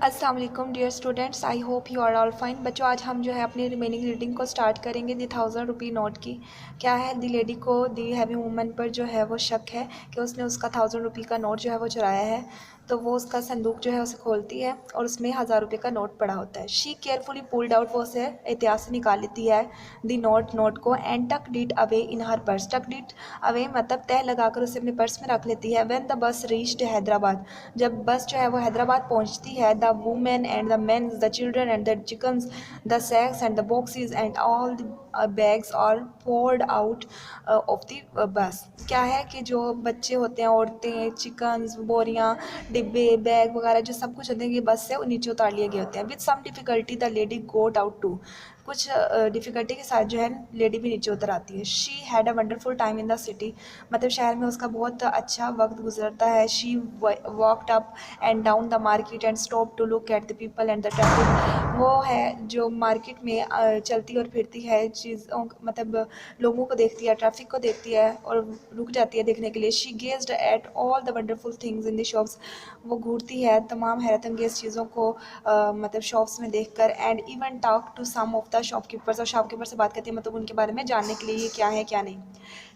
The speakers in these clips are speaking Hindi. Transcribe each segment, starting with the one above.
अस्सलाम वालेकुम dear students, I hope you are all fine. बच्चों, आज हम जो है अपनी रिमेनिंग रीडिंग को स्टार्ट करेंगे दी 1000 रुपी नोट की। क्या है, दी लेडी को दी हैवी वूमन पर जो है वो शक है कि उसने उसका 1000 रुपी का नोट जो है वो चुराया है। तो वो उसका संदूक जो है उसे खोलती है और उसमें 1000 रुपये का नोट पड़ा होता है। शी केयरफुली पुल्ड आउट, वो उसे एहतियात से निकाल लेती है दी नोट को एंड टक डिट अवे इन हर पर्स। टक डिट अवे मतलब तह लगाकर उसे अपने पर्स में रख लेती है। When the bus reached Hyderabad, जब बस जो है वो हैदराबाद पहुंचती है, the women and the men, the children and the chickens, the sacks and the boxes and all the bags are poured out of the bus. क्या है कि जो बच्चे होते हैं, औरतें, चिकन्स, बोरियां, डिब्बे, बैग वगैरह जो सब कुछ होते हैं, ये बस से नीचे उतार लिए गए होते हैं। With some difficulty the lady got out too, कुछ डिफ़िकल्टी के साथ जो है लेडी भी नीचे उतर आती है। She had a wonderful time in the city, मतलब शहर में उसका बहुत अच्छा वक्त गुजरता है। She walked up and down the market and stop to look at the people and the traffic. वो है जो मार्केट में चलती और फिरती है, चीज़ों मतलब लोगों को देखती है, ट्रैफिक को देखती है और रुक जाती है देखने के लिए। She gazed eight all the wonderful things in the shops, वो घूरती है तमाम हैरत अंगेज़ चीज़ों को मतलब शॉप्स में देखकर। And even talk to some of the shopkeepers, और शॉपकीपर से बात करती है मतलब उनके बारे में जानने के लिए ये क्या है क्या नहीं।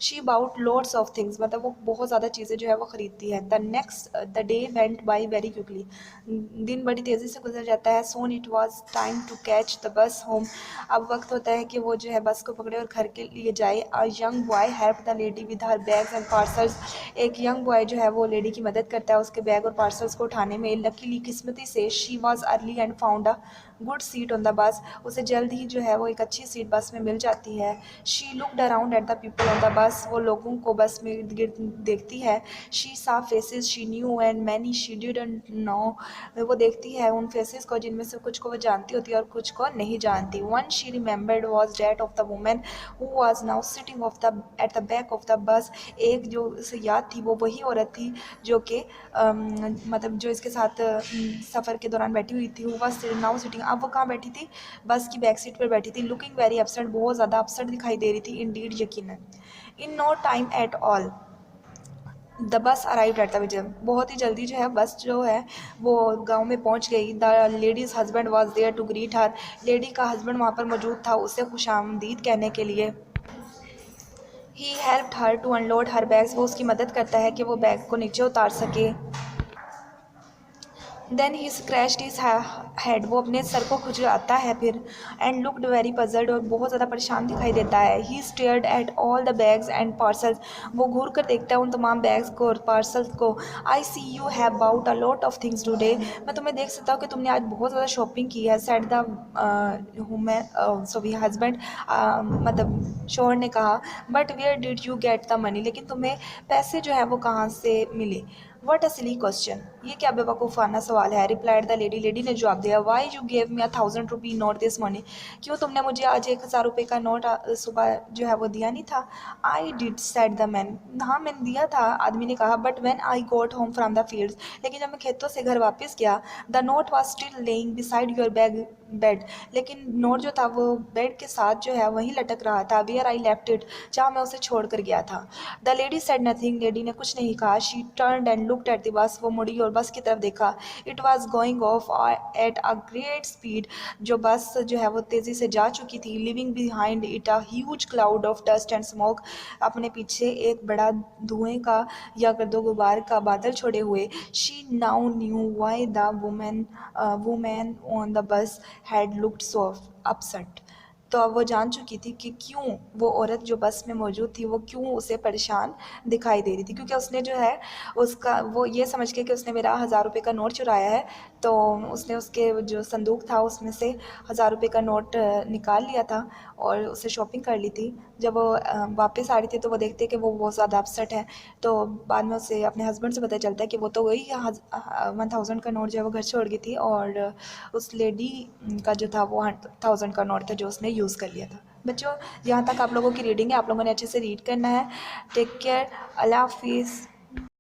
She bought loads of things, मतलब वो बहुत ज़्यादा चीज़ें जो है वो ख़रीदती है। The day went by very quickly, दिन बड़ी तेज़ी से गुजर जाता है। Soon it was time to catch the bus home, अब वक्त होता है कि वो जो है बस को पकड़े और घर के लिए जाए। A young boy help the lady with her bags and parcels, एक यंग बॉय जो है वो लेडी की मदद करता है उसके बैग और पार्सल्स को उठाने में। लकीली, किस्मती से, she was early and found a good seat on the bus, उसे जल्द ही जो है वो एक अच्छी सीट बस में मिल जाती है। She looked around eight the people on the bus, वो लोगों को बस में इर्द गिर्द देखती है। शी सा faces she knew and many she didn't know, वो देखती है उन फेसेस को जिनमें से कुछ को वो जानती होती है और कुछ को नहीं जानती। One she remembered was that of the women who was now sitting of the at the back of the bus, एक जो उसे याद थी वो वही औरत थी जो कि मतलब जो इसके साथ सफ़र के दौरान बैठी हुई थी। वो बस नाउ सिटिंग, अब वो कहाँ बैठी थी, बस की बैक सीट पर बैठी थी। लुकिंग वेरी अपसेट, बहुत ज़्यादा अपसेट दिखाई दे रही थी। इंडीड, यकीनन। In no time at all the bus arrived at the Vijay, बहुत ही जल्दी जो है बस जो है वो गांव में पहुंच गई। The lady's husband was there to greet her, lady का हस्बैंड वहाँ पर मौजूद था उसे खुशामदीद कहने के लिए। He helped her to unload her bags, वो उसकी मदद करता है कि वो बैग को नीचे उतार सके। Then he scratched his head, वो अपने सर को खुजलाता है फिर। एंड लुकड वेरी पजल्ड, और बहुत ज़्यादा परेशान दिखाई देता है। He stared at all the bags and parcels, वो घूर कर देखता है उन तमाम बैग्स को और पार्सल्स को। I see you have bought a lot of things today, मैं तुम्हें देख सकता हूँ कि तुमने आज बहुत ज़्यादा शॉपिंग की है। सेड द हस्बैंड, मतलब शोहर ने कहा। But where did you get the money, लेकिन तुम्हें पैसे जो है वो कहाँ से मिले। वट अ सिली क्वेश्चन, ये क्या बेवकूफ़ाना सवाल है। रिप्लाइड द लेडी, लेडी ने जवाब दिया। Why you gave me a 1000 rupee note this morning, क्यों तुमने मुझे आज 1000 रुपये का नोट सुबह जो है वो दिया नहीं था। I did, said the man, हाँ मैंने दिया था, आदमी ने कहा। But when I got home from the fields, लेकिन जब मैं खेतों से घर वापस गया, the note was still lying beside your bed, लेकिन नोट जो था वो बेड के साथ जो है वहीं लटक रहा था। वेयर आई लेफ्ट इट, जहाँ मैं उसे छोड़ कर गया था। The lady said nothing, lady ने कुछ नहीं कहा। She turned and looked at the bus, वो मुड़ी और बस की तरफ देखा। It was going of at a great speed, जो बस जो है वो तेज़ी से जा चुकी थी। Living behind it a huge cloud of dust and smoke, अपने पीछे एक बड़ा धुएं का या गर्दो गुबार का बादल छोड़े हुए। She now new why the women on the bus had looked so upset, तो अब वो जान चुकी थी कि क्यों वो औरत जो बस में मौजूद थी वो क्यों उसे परेशान दिखाई दे रही थी। क्योंकि उसने जो है उसका वो ये समझ के कि उसने मेरा 1000 रुपये का नोट चुराया है, तो उसने उसके जो संदूक था उसमें से 1000 रुपये का नोट निकाल लिया था और उससे शॉपिंग कर ली थी। जब वो वापस आ रही थी तो वो देखते कि वो बहुत ज़्यादा अपसेट है। तो बाद में उसे अपने हस्बैंड से पता चलता है कि वो तो वही 1000 का नोट जो है वो घर छोड़ गई थी, और उस लेडी का जो था वो 1000 का नोट था जो उसने यूज़ कर लिया था। बच्चों, यहाँ तक आप लोगों की रीडिंग है, आप लोगों ने अच्छे से रीड करना है। टेक केयर, अल्लाह हाफिज़।